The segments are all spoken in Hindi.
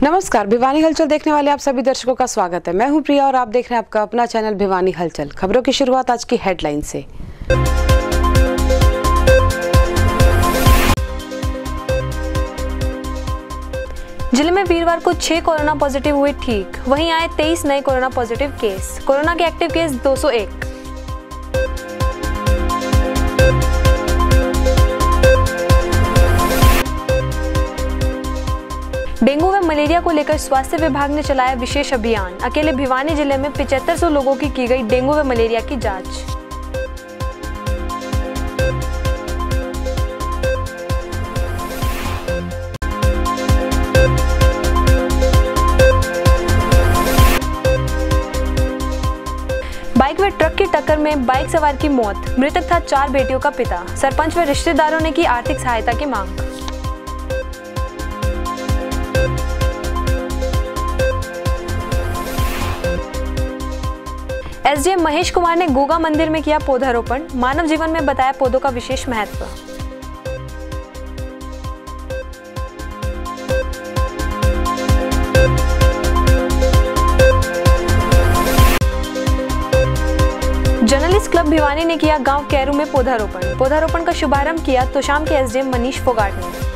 नमस्कार, भिवानी हलचल देखने वाले आप सभी दर्शकों का स्वागत है। मैं हूं प्रिया और आप देख रहे हैं आपका अपना चैनल भिवानी हलचल। खबरों की शुरुआत आज की हेडलाइन से। जिले में वीरवार को 6 कोरोना पॉजिटिव हुए ठीक, वहीं आए 23 नए कोरोना पॉजिटिव केस। कोरोना के एक्टिव केस 201। डेंगू व मलेरिया को लेकर स्वास्थ्य विभाग ने चलाया विशेष अभियान। अकेले भिवानी जिले में 7500 लोगों की गई डेंगू व मलेरिया की जांच। बाइक व ट्रक की टक्कर में बाइक सवार की मौत। मृतक था 4 बेटियों का पिता। सरपंच व रिश्तेदारों ने की आर्थिक सहायता की मांग। एसडीएम महेश कुमार ने गोगा मंदिर में किया पौधारोपण। मानव जीवन में बताया पौधों का विशेष महत्व। जर्नलिस्ट क्लब भिवानी ने किया गांव कैरू में पौधारोपण। पौधारोपण का शुभारंभ किया तो शाम के एसडीएम मनीष फोगाट ने।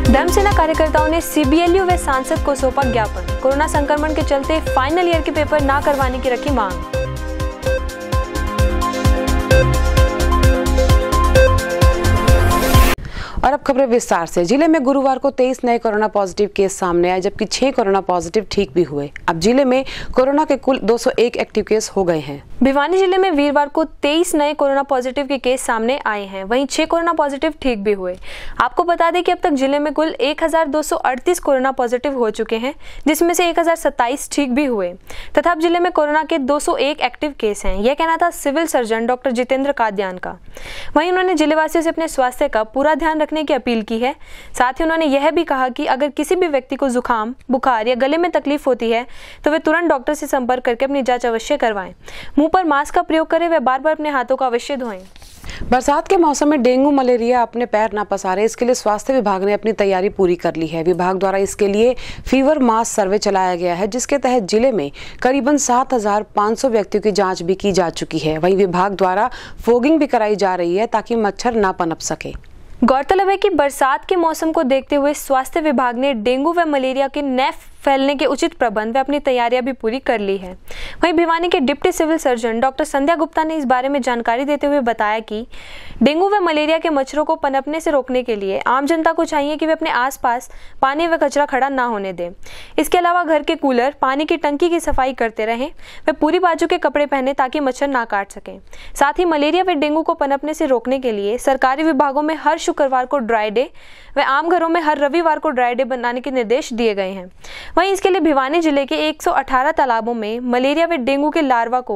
धर्मसेना कार्यकर्ताओं ने सीबीएलयू व सांसद को सौंपा ज्ञापन। कोरोना संक्रमण के चलते फाइनल ईयर के पेपर ना करवाने की रखी मांग। और अब खबरें विस्तार से। जिले में गुरुवार को 23 नए कोरोना पॉजिटिव केस सामने आए, जबकि 6 कोरोना पॉजिटिव ठीक भी हुए। अब जिले में कोरोना के कुल 201 एक्टिव केस हो गए हैं। भिवानी जिले में वीरवार को 23 नए कोरोना पॉजिटिव के केस सामने आए हैं, वहीं 6 कोरोना पॉजिटिव ठीक भी हुए। आपको बता दें कि अब तक जिले में कुल 1238 कोरोना पॉजिटिव हो चुके हैं, जिसमें से 1027 ठीक भी हुए तथा अब जिले में कोरोना के 201 एक्टिव केस हैं। यह कहना था civil surgeon doctor Jitendra Kadian का। वहीं उन्होंने जिलेवासियों से अपने स्वास्थ्य का पूरा ध्यान रखने की अपील की है। साथ ही उन्होंने यह भी कहा कि अगर किसी भी व्यक्ति को जुकाम, बुखार या गले में तकलीफ होती है तो वे तुरंत डॉक्टर से संपर्क करके अपनी जांच अवश्य करवाएं। मुंह पर मास्क का प्रयोग करें व बार बार अपने हाथों को अवश्य धोएं। बरसात के मौसम में डेंगू मलेरिया अपने पैर ना पसारे, इसके लिए स्वास्थ्य विभाग ने अपनी तैयारी पूरी कर ली है। विभाग द्वारा इसके लिए फीवर मास सर्वे चलाया गया है, जिसके तहत जिले में करीबन 7500 व्यक्तियों की जांच भी की जा चुकी है। वहीं विभाग द्वारा फॉगिंग भी कराई जा रही है ताकि मच्छर ना पनप सके। गौरतलब है कि बरसात के मौसम को देखते हुए स्वास्थ्य विभाग ने डेंगू व मलेरिया के न फैलने के उचित प्रबंध व अपनी तैयारियां भी पूरी कर ली है। वहीं भिवानी के डिप्टी सिविल सर्जन डॉक्टर संध्या गुप्ता ने इस बारे में जानकारी देते हुए बताया कि डेंगू व मलेरिया के मच्छरों को पनपने से रोकने के लिए आम जनता को चाहिए कि वे अपने आसपास पानी व कचरा खड़ा ना होने दें। इसके अलावा घर के कूलर, पानी की टंकी की सफाई करते रहें व पूरी बाजू के कपड़े पहने ताकि मच्छर ना काट सकें। साथ ही मलेरिया व डेंगू को पनपने से रोकने के लिए सरकारी विभागों में हर शुक्रवार को ड्राई डे व आम घरों में हर रविवार को ड्राई डे बनाने के निर्देश दिए गए हैं। वहीं इसके लिए भिवानी जिले के 118 तालाबों में मलेरिया व डेंगू के लार्वा को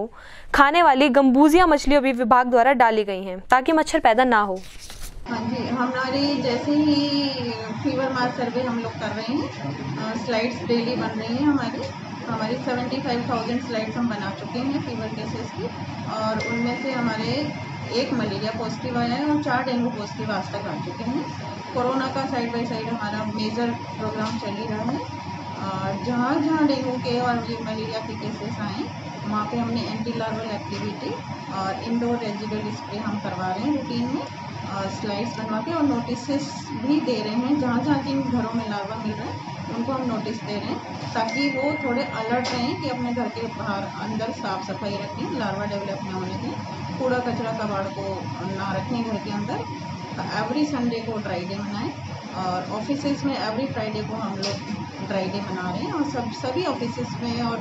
खाने वाली गंबूजिया मछलियां भी विभाग द्वारा डाली गई हैं ताकि मच्छर पैदा ना हो। हाँ जी, हमारे जैसे ही फीवर मास सर्वे हम लोग कर रहे हैं, स्लाइड्स डेली बन रही हैं हमारी 75,000 स्लाइड्स हम बना चुके हैं फीवर केसेस की, और उनमें से हमारे 1 मलेरिया पॉजिटिव आया है और 4 डेंगू पॉजिटिव आज तक आ चुके हैं। कोरोना का साइड बाय साइड हमारा मेजर प्रोग्राम चल ही रहा है। जहाँ जहाँ डेंगू के और ये मलेरिया के केसेस आए वहाँ पे हमने एंटी लार्वल एक्टिविटी और इंडोर रेजिडुअल स्प्रे हम करवा रहे हैं रूटीन में, स्लाइड्स बनवा के, और नोटिस भी दे रहे हैं। जहाँ जहाँ जिन घरों में लार्वा मिल रहा है उनको हम नोटिस दे रहे हैं ताकि वो थोड़े अलर्ट रहें कि अपने घर के बाहर अंदर साफ़ सफाई रखें, लार्वा डेवलप ना होने दें, कूड़ा कचरा कबाड़ को ना रखें घर के अंदर। एवरी संडे को ड्राई डे मनाएं, और ऑफिसेज में एवरी फ्राइडे को हम लोग ड्राई डे मना रहे हैं। और सभी ऑफिसेज में और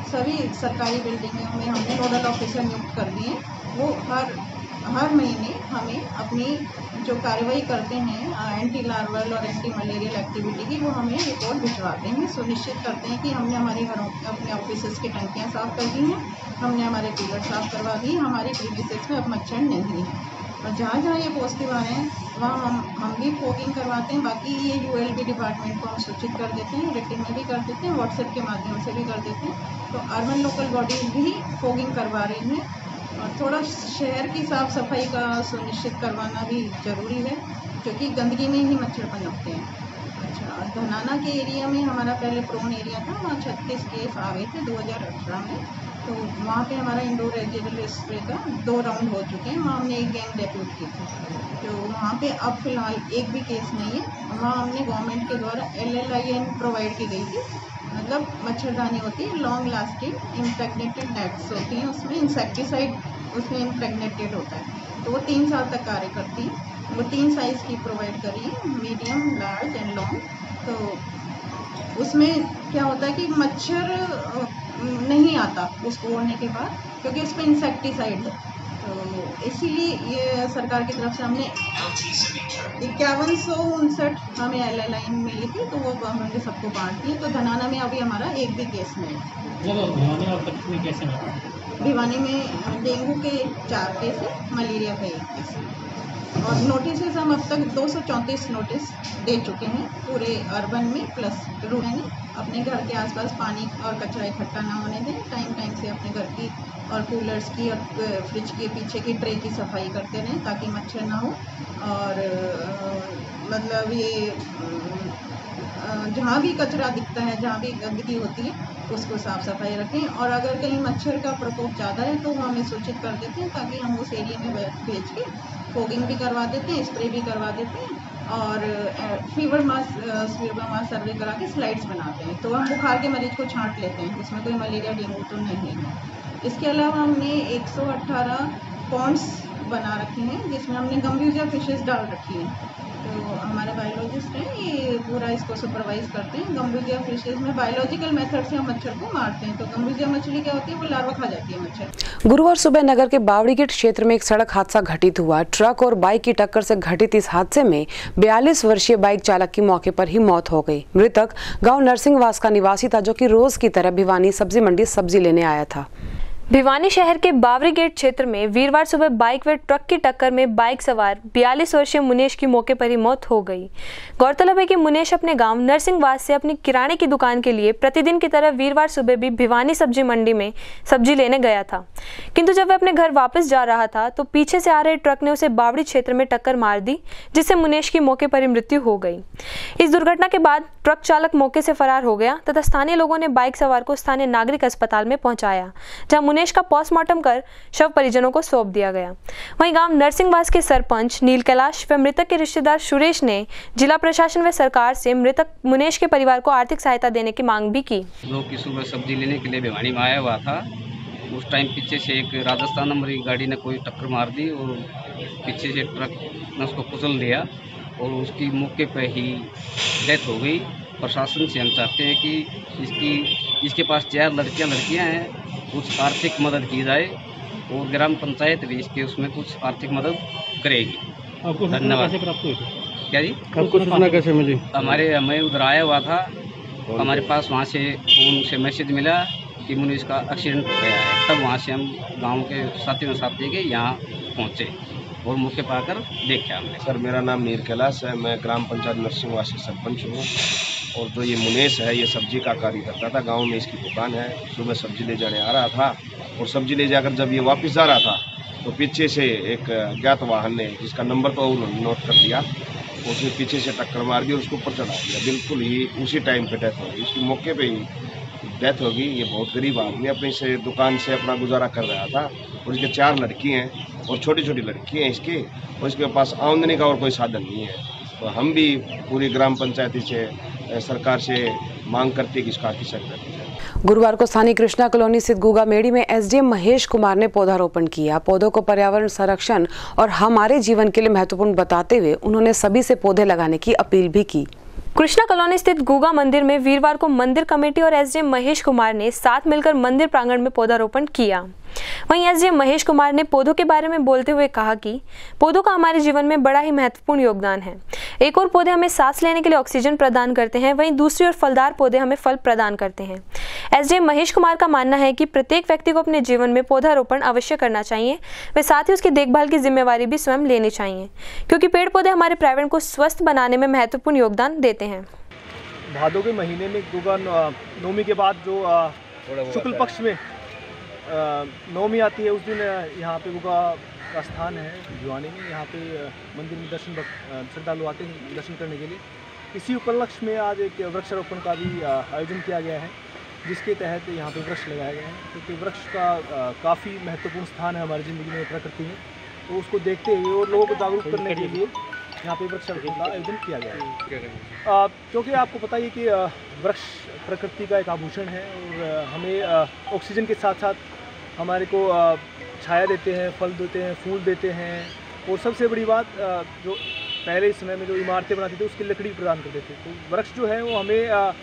सभी सरकारी बिल्डिंगों में हमने नोडल ऑफिसर नियुक्त कर दिए। वो हर महीने हमें अपनी जो कार्रवाई करते हैं एंटी लार्वल और एंटी मलेरियल एक्टिविटी की, वो हमें रिपोर्ट भिजवाते हैं। सुनिश्चित करते हैं कि हमने हमारे घरों अपने ऑफिसेज की टंकियाँ साफ़ कर दी हैं, हमने हमारे कूलर साफ़ करवा दी, हमारी प्रीमिसेस में अब मच्छर नहीं है। और जहाँ जहाँ ये पॉजिटिव आ रहे हैं वहाँ हम भी फॉगिंग करवाते हैं। बाकी ये यूएलबी डिपार्टमेंट को हम सूचित कर देते हैं, रिटिन में भी कर देते हैं, व्हाट्सएप के माध्यम से भी कर देते हैं। तो अर्बन लोकल बॉडीज़ भी फॉगिंग करवा रही हैं। और थोड़ा शहर की साफ़ सफाई का सुनिश्चित करवाना भी ज़रूरी है, क्योंकि गंदगी में ही मच्छर पनपते हैं। अच्छा, धनाना के एरिया में हमारा पहले प्रोन एरिया था, वहाँ 36 केस आ गए थे 2018 में। तो वहाँ पे हमारा इंडोर रेजिडल स्प्रे का 2 राउंड हो चुके हैं। वहाँ हमने एक गैंग डेप्यूट की थी, तो वहाँ पे अब फ़िलहाल एक भी केस नहीं है। वहाँ हमने गवर्नमेंट के द्वारा LLIN प्रोवाइड की गई थी, मतलब मच्छरदानी होती है लॉन्ग लास्टिंग इम्प्रेग्नेटेड नेट्स होती हैं, उसमें इंसेक्टिसाइड उसमें इम्प्रेग्नेटेड होता है, तो वो 3 साल तक कार्य करती है। वो 3 साइज़ की प्रोवाइड करी है, मीडियम, लार्ज एंड लॉन्ग। तो उसमें क्या होता है कि मच्छर नहीं आता उसको ओढ़ने के बाद, क्योंकि उसमें इंसेक्टिसाइड है। तो इसीलिए ये सरकार की तरफ से हमने 5159 हमें LLIN मिली थी, तो वो हमने सबको बांट दी। तो धनाना में अभी हमारा एक भी केस नहीं है। भिवानी में डेंगू के 4 केस है, मलेरिया का 1 केस है। और नोटिस हम अब तक 234 नोटिस दे चुके हैं पूरे अर्बन में प्लस रूरल में। अपने घर के आसपास पानी और कचरा इकट्ठा ना होने दें, टाइम से अपने घर की और कूलर्स की और फ्रिज के पीछे की ट्रे की सफाई करते रहें, ताकि मच्छर ना हो। और मतलब ये जहाँ भी कचरा दिखता है, जहाँ भी गंदगी होती है, उसको साफ़ सफाई रखें। और अगर कहीं मच्छर का प्रकोप ज़्यादा है तो वो हमें सूचित कर देते हैं, ताकि हम उस एरिया में भेज के फोगिंग भी करवा देते हैं, स्प्रे भी करवा देते हैं, और फीवर मास सर्वे करा के स्लाइड्स बनाते हैं। तो हम बुखार के मरीज को छांट लेते हैं, उसमें कोई मलेरिया डेंगू तो नहीं है। इसके अलावा हमने 118 पॉन्ड्स बना रखे हैं, जिसमें हमने गम्बूजिया फिशेस डाल रखी हैं। तो हमारे बायोलॉजिस्ट हैं, ये पूरा इसको सुपरवाइज करते हैं। गम्बूजिया फिशेस में बायोलॉजिकल मेथड से हम मच्छर को मारते हैं। तो गम्बूजिया मछली क्या होती है, वो लार्वा खा जाती है मच्छर। गुरुवार सुबह नगर के बावड़ीगेट क्षेत्र में एक सड़क हादसा घटित हुआ। ट्रक और बाइक की टक्कर से घटित इस हादसे में 42 वर्षीय बाइक चालक की मौके पर ही मौत हो गई। मृतक गांव नरसिंहवास का निवासी था, जो कि रोज की तरह भिवानी सब्जी मंडी सब्जी लेने आया था। भिवानी शहर के बावड़ीगेट क्षेत्र में वीरवार सुबह बाइक व ट्रक की टक्कर में बाइक सवार 42 वर्षीय मुनेश की मौके पर ही मौत हो गई। गौरतलब है कि मुनेश अपने गांव नरसिंहवास से अपनी किराने की दुकान के लिए प्रतिदिन की तरह वीरवार सुबह भी भिवानी सब्जी मंडी में सब्जी लेने गया था, किंतु जब वह अपने घर वापस जा रहा था तो पीछे से आ रहे ट्रक ने उसे बावड़ी क्षेत्र में टक्कर मार दी, जिससे मुनेश की मौके पर ही मृत्यु हो गई। इस दुर्घटना के बाद ट्रक चालक मौके से फरार हो गया तथा स्थानीय लोगों ने बाइक सवार को स्थानीय नागरिक अस्पताल में पहुंचाया, जहां मुनेश का पोस्टमार्टम कर शव परिजनों को सौंप दिया गया। वहीं गांव नरसिंहवास के सरपंच नील कैलाश व मृतक के रिश्तेदार सुरेश ने जिला प्रशासन व सरकार से मृतक मुनेश के परिवार को आर्थिक सहायता देने की मांग भी की। लोग की सुबह सब्जी लेने के लिए भिवानी में आया हुआ था। उस टाइम पीछे से एक राजस्थान नंबर की गाड़ी ने कोई टक्कर मार दी और पीछे से ट्रक ने उसको कुचल दिया और उसकी मौके पर ही डेथ हो गई। प्रशासन से हम चाहते हैं कि इसके पास 4 लड़कियां हैं, कुछ आर्थिक मदद की जाए और ग्राम पंचायत भी इसके उसमें कुछ आर्थिक मदद करेगी। धन्यवाद। क्या जी, आपको सूचना कैसे मिली? हमें उधर आया हुआ था, हमारे पास वहाँ से फोन से मैसेज मिला कि मुनीष का एक्सीडेंट हो गया है। तब वहाँ से हम गांव के साथियों के साथ लेके यहाँ पहुँचे और मौके पर आकर देखा हमने। सर, मेरा नाम नील कैलाश है, मैं ग्राम पंचायत नरसिंहवास से सरपंच हूँ। और जो ये मुनेश है, ये सब्जी का कार्य करता था, गांव में इसकी दुकान है। सुबह सब्जी ले जाने आ रहा था और सब्जी ले जाकर जब ये वापस जा रहा था तो पीछे से एक अज्ञात वाहन ने, जिसका नंबर तो उन्होंने नोट कर लिया, उसने पीछे से टक्कर मार दी और उसको ऊपर चढ़ा दिया। बिल्कुल ही उसी टाइम पे डेथ हो गई, उसकी मौके पे ही डेथ होगी। ये बहुत गरीब आदमी अपनी से दुकान से अपना गुजारा कर रहा था और इसके 4 लड़की हैं और छोटी छोटी लड़की हैं इसकी, और इसके पास आमदनी का और कोई साधन नहीं है। तो हम भी पूरी ग्राम पंचायती से, सरकार से मांग करते कि इसका आर्थिक सहायता दी जाए। गुरुवार को स्थानीय कृष्णा कॉलोनी स्थित गुगा मेड़ी में SDM महेश कुमार ने पौधारोपण किया। पौधों को पर्यावरण संरक्षण और हमारे जीवन के लिए महत्वपूर्ण बताते हुए उन्होंने सभी से पौधे लगाने की अपील भी की। कृष्णा कॉलोनी स्थित गुगा मंदिर में वीरवार को मंदिर कमेटी और SDM महेश कुमार ने साथ मिलकर मंदिर प्रांगण में पौधारोपण किया। वहीं SDM महेश कुमार ने पौधों के बारे में बोलते हुए कहा कि पौधों का हमारे जीवन में बड़ा ही महत्वपूर्ण योगदान है। एक और पौधे हमें सांस लेने के लिए ऑक्सीजन प्रदान करते हैं, वहीं दूसरी ओर फलदार पौधे हमें फल प्रदान करते हैं। SDM महेश कुमार का मानना है कि प्रत्येक व्यक्ति को अपने जीवन में पौधारोपण अवश्य करना चाहिए, व साथ ही उसकी देखभाल की जिम्मेवारी भी स्वयं लेनी चाहिए, क्योंकि पेड़ पौधे हमारे पर्यावरण को स्वस्थ बनाने में महत्वपूर्ण योगदान देते हैं। भादों के महीने में गुगा नवमी के बाद जो शुक्ल पक्ष में नवमी आती है उस दिन यहाँ पे गुगा का स्थान है भिवानी में। यहाँ पे मंदिर में श्रद्धालु आते हैं दर्शन करने के लिए। इसी उपलक्ष्य में आज एक वृक्षारोपण का भी आयोजन किया गया है, जिसके तहत यहाँ पे वृक्ष लगाए गए हैं, क्योंकि वृक्ष का काफ़ी महत्वपूर्ण स्थान है हमारी ज़िंदगी में, प्रकृति में। तो उसको देखते हुए और लोगों को जागरूक करने के लिए यहाँ पे वृक्षारोपण का आयोजन किया गया है। क्योंकि आपको पता ही कि वृक्ष प्रकृति का एक आभूषण है और हमें ऑक्सीजन के साथ साथ हमारे को छाया देते हैं, फल देते हैं, फूल देते हैं। और सबसे बड़ी बात, जो पहले इस समय में जो इमारतें बनाते थे उसकी लकड़ी प्रदान करते थे। तो वृक्ष जो है वो हमें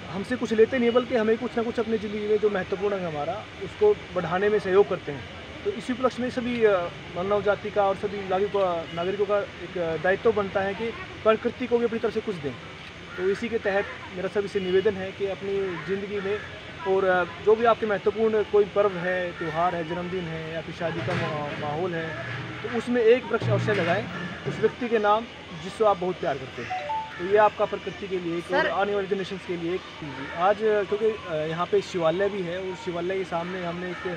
हमसे कुछ लेते नहीं, बल्कि हमें कुछ ना कुछ अपनी ज़िंदगी में जो महत्वपूर्ण है हमारा, उसको बढ़ाने में सहयोग करते हैं। तो इसी उपलक्ष्य में सभी मानव जाति का और सभी नागरिकों का एक दायित्व बनता है कि प्रकृति को भी अपनी तरफ से कुछ दें। तो इसी के तहत मेरा सभी से निवेदन है कि अपनी ज़िंदगी में और जो भी आपके महत्वपूर्ण कोई पर्व है, त्यौहार है, जन्मदिन है या फिर शादी का माहौल है, तो उसमें एक वृक्ष अवश्य लगाएं उस व्यक्ति के नाम जिसको आप बहुत प्यार करते हैं। तो ये आपका प्रकृति के लिए एक और आने वाले जनरेशन के लिए एक कीजिए। आज क्योंकि यहाँ पे शिवालय भी है, उस शिवालय के सामने हमने एक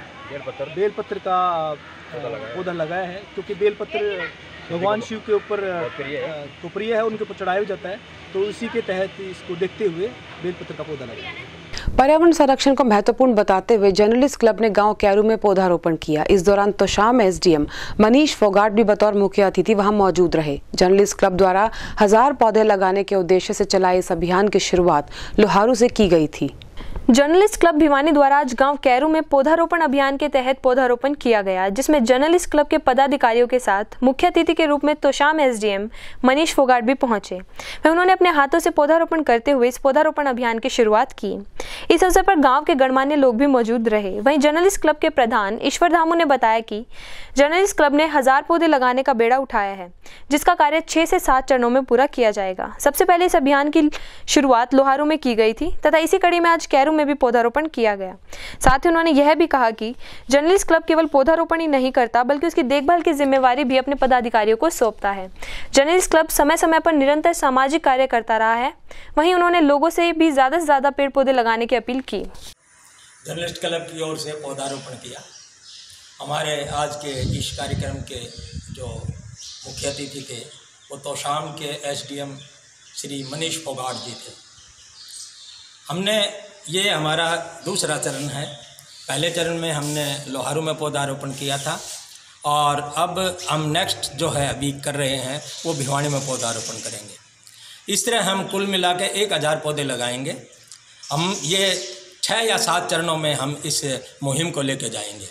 बेलपत्र का पौधा लगाया है, क्योंकि बेलपत्र भगवान शिव के ऊपर तो प्रिय है, उनके ऊपर चढ़ाया जाता है। तो इसी के तहत इसको देखते हुए बेलपत्र का पौधा लगाया। पर्यावरण संरक्षण को महत्वपूर्ण बताते हुए जर्नलिस्ट क्लब ने गांव कैरू में पौधारोपण किया। इस दौरान तोशाम एसडीएम मनीष फोगाट भी बतौर मुख्य अतिथि वहां मौजूद रहे। जर्नलिस्ट क्लब द्वारा 1000 पौधे लगाने के उद्देश्य से चलाए इस अभियान की शुरुआत लोहारू से की गई थी। जर्नलिस्ट क्लब भिवानी द्वारा आज गांव कैरू में पौधारोपण अभियान के तहत पौधारोपण किया गया, जिसमें जर्नलिस्ट क्लब के पदाधिकारियों के साथ मुख्य अतिथि के रूप में तोशाम एसडीएम मनीष फोगाट भी पहुंचे। वह उन्होंने अपने हाथों से पौधारोपण करते हुए इस पौधारोपण अभियान की शुरुआत की। इस अवसर पर गांव के गणमान्य लोग भी मौजूद रहे। वहीं जर्नलिस्ट क्लब के प्रधान ईश्वर धामू ने बताया कि जर्नलिस्ट क्लब ने 1000 पौधे लगाने का बेड़ा उठाया है, जिसका कार्य 6 से 7 चरणों में पूरा किया जाएगा। सबसे पहले इस अभियान की शुरुआत लोहारू में की गई थी तथा इसी कड़ी में आज कैरू में भी पौधारोपण किया गया। साथ ही उन्होंने यह भी कहा कि जर्नलिस्ट क्लब केवल पौधारोपण ही नहीं करता, बल्कि उसकी देखभाल की जिम्मेवारी भी अपने पदाधिकारियों को सौंपता है। जर्नलिस्ट क्लब समय समय पर निरंतर सामाजिक कार्य करता रहा है। वहीं उन्होंने लोगों से भी ज्यादा से ज्यादा पेड़ पौधे लगाने की अपील की। जर्नलिस्ट क्लब की ओर से पौधारोपण किया। हमारे आज के इस कार्यक्रम के जो मुख्य अतिथि थे वो तोशाम के एसडीएम श्री मनीष फोगाट जी थे। हमने ये हमारा दूसरा चरण है। पहले चरण में हमने लोहारू में पौधारोपण किया था और अब हम नेक्स्ट जो है अभी कर रहे हैं वो भिवानी में पौधारोपण करेंगे। इस तरह हम कुल मिला के 1000 पौधे लगाएंगे। हम ये 6 या 7 चरणों में हम इस मुहिम को लेकर जाएंगे।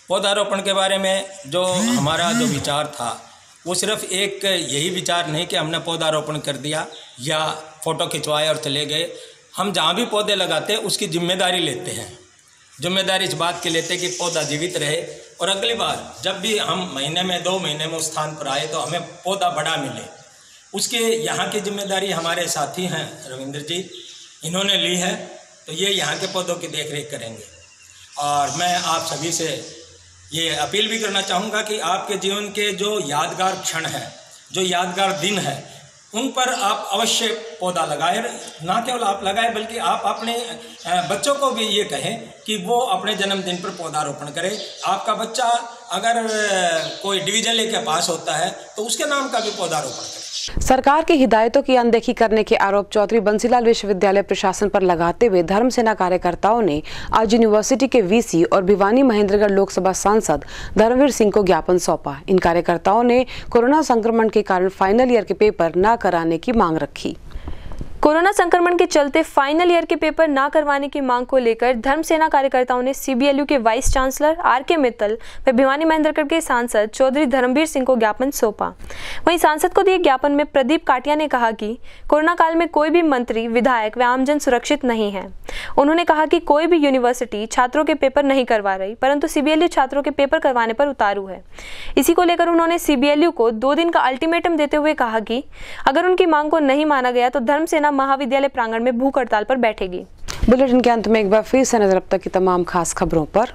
पौधारोपण के बारे में जो हमारा जो विचार था वो सिर्फ एक यही विचार नहीं कि हमने पौधारोपण कर दिया या फ़ोटो खिंचवाए और चले गए। हम जहाँ भी पौधे लगाते हैं उसकी जिम्मेदारी लेते हैं। जिम्मेदारी इस बात की लेते हैं कि पौधा जीवित रहे और अगली बार जब भी हम महीने में 2 महीने में उस स्थान पर आए तो हमें पौधा बड़ा मिले। उसके यहाँ की जिम्मेदारी हमारे साथी हैं रविंद्र जी, इन्होंने ली है। तो ये यहाँ के पौधों की देखरेख करेंगे। और मैं आप सभी से ये अपील भी करना चाहूँगा कि आपके जीवन के जो यादगार क्षण हैं, जो यादगार दिन है, उन पर आप अवश्य पौधा लगाएं। ना केवल आप लगाएं बल्कि आप अपने बच्चों को भी ये कहें कि वो अपने जन्मदिन पर पौधारोपण करें। आपका बच्चा अगर कोई डिवीज़न लेके पास होता है तो उसके नाम का भी पौधारोपण करें। सरकार की हिदायतों की अनदेखी करने के आरोप चौधरी बंसीलाल विश्वविद्यालय प्रशासन पर लगाते हुए धर्म सेना कार्यकर्ताओं ने आज यूनिवर्सिटी के वीसी और भिवानी महेंद्रगढ़ लोकसभा सांसद धर्मवीर सिंह को ज्ञापन सौंपा। इन कार्यकर्ताओं ने कोरोना संक्रमण के कारण फाइनल ईयर के पेपर न कराने की मांग रखी। कोरोना संक्रमण के चलते फाइनल ईयर के पेपर ना करवाने की मांग को लेकर धर्म सेना कार्यकर्ताओं ने सीबीएलयू के वाइस चांसलर आर.के. मित्तल व भिवानी महेंद्रगढ़ के सांसद चौधरी धर्मवीर सिंह को ज्ञापन सौंपा। वहीं सांसद को दिए ज्ञापन में प्रदीप काटिया ने कहा कि कोरोना काल में कोई भी मंत्री, विधायक व आमजन सुरक्षित नहीं है। उन्होंने कहा कि कोई भी यूनिवर्सिटी छात्रों के पेपर नहीं करवा रही, परंतु सीबीएलयू छात्रों के पेपर करवाने पर उतारू है। इसी को लेकर उन्होंने सीबीएलयू को 2 दिन का अल्टीमेटम देते हुए कहा कि अगर उनकी मांग को नहीं माना गया तो धर्म सेना महाविद्यालय प्रांगण में भूख हड़ताल पर बैठेगी। बुलेटिन के अंत में एक बार फिर से नजर अब तक की तमाम खास खबरों पर।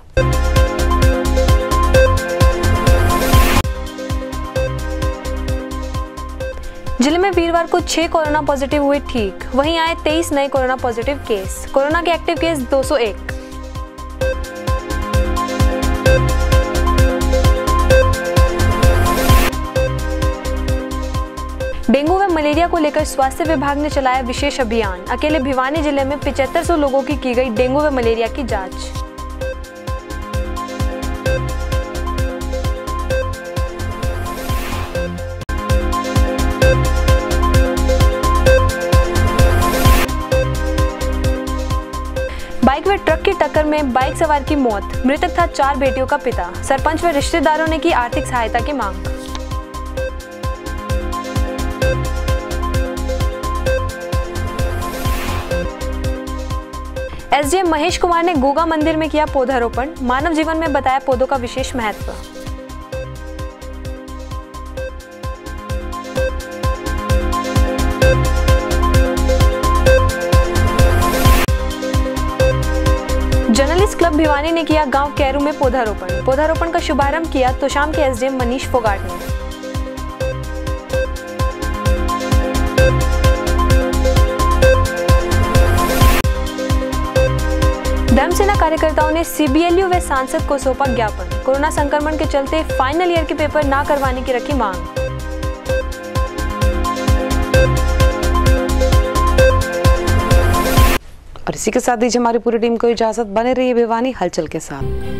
जिले में वीरवार को 6 कोरोना पॉजिटिव हुए ठीक, वहीं आए 23 नए कोरोना पॉजिटिव केस। कोरोना के एक्टिव केस 201। मलेरिया को लेकर स्वास्थ्य विभाग ने चलाया विशेष अभियान। अकेले भिवानी जिले में 7500 लोगों की गई डेंगू व मलेरिया की जांच। बाइक व ट्रक की टक्कर में बाइक सवार की मौत। मृतक था 4 बेटियों का पिता। सरपंच व रिश्तेदारों ने की आर्थिक सहायता की मांग। एसडीएम महेश कुमार ने गोगा मंदिर में किया पौधारोपण। मानव जीवन में बताया पौधों का विशेष महत्व। जर्नलिस्ट क्लब भिवानी ने किया गांव कैरू में पौधारोपण। पौधारोपण का शुभारंभ किया तोशाम के एसडीएम मनीष फोगाट ने। धर्मसेना कार्यकर्ताओं ने सीबीएलयू व सांसद को सौंपा ज्ञापन। कोरोना संक्रमण के चलते फाइनल ईयर के पेपर ना करवाने की रखी मांग। और इसी के साथ दीजिए हमारी पूरी टीम को इजाजत। बने रहिए भिवानी हलचल के साथ।